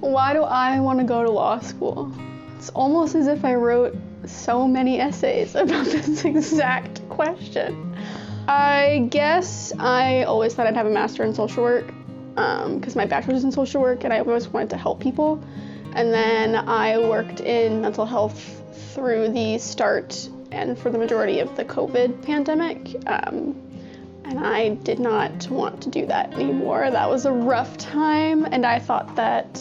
Why do I want to go to law school? It's almost as if I wrote so many essays about this exact question. I guess I always thought I'd have a master in social work because my bachelor's is in social work and I always wanted to help people. And then I worked in mental health through the start and for the majority of the COVID pandemic. And I did not want to do that anymore. That was a rough time, and I thought that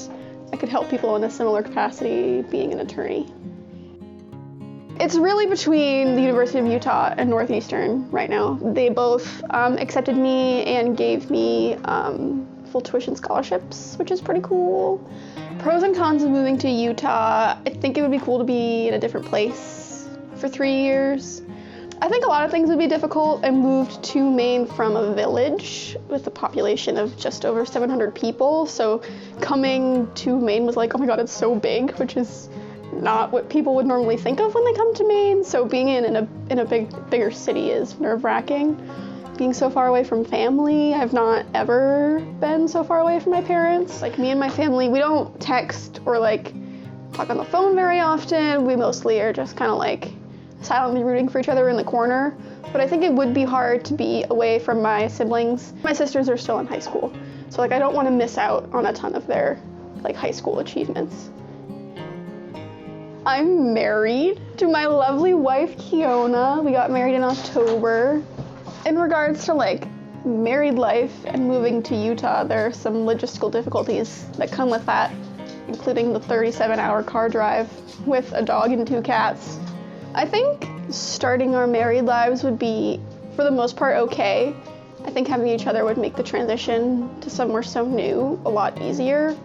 I could help people in a similar capacity being an attorney. It's really between the University of Utah and Northeastern right now. They both accepted me and gave me full tuition scholarships, which is pretty cool. Pros and cons of moving to Utah. I think it would be cool to be in a different place for 3 years. I think a lot of things would be difficult. I moved to Maine from a village with a population of just over 700 people. So coming to Maine was like, oh my God, it's so big, which is not what people would normally think of when they come to Maine. So being in a bigger city is nerve-wracking. Being so far away from family, I've not ever been so far away from my parents. Like me and my family, we don't text or like talk on the phone very often. We mostly are just kind of like silently rooting for each other in the corner. But I think it would be hard to be away from my siblings. My sisters are still in high school, so like I don't want to miss out on a ton of their like high school achievements. I'm married to my lovely wife, Kiona. We got married in October. In regards to like married life and moving to Utah, there are some logistical difficulties that come with that, including the 37-hour car drive with a dog and 2 cats. I think starting our married lives would be, for the most part, okay. I think having each other would make the transition to somewhere so new a lot easier.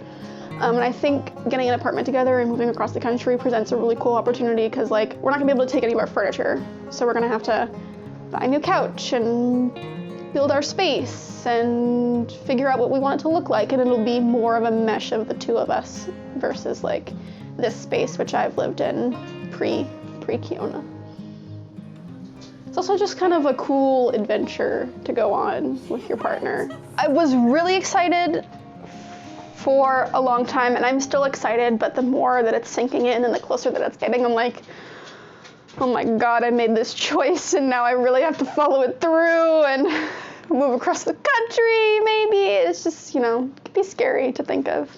And I think getting an apartment together and moving across the country presents a really cool opportunity because like we're not gonna be able to take any of our furniture. So we're gonna have to buy a new couch and build our space and figure out what we want it to look like, and it'll be more of a mesh of the two of us versus like this space which I've lived in pre-Kiona. It's also just kind of a cool adventure to go on with your partner. I was really excited for a long time, and I'm still excited, but the more that it's sinking in and the closer that it's getting, I'm like, oh my God, I made this choice and now I really have to follow it through and move across the country maybe. It's just, it can be scary to think of.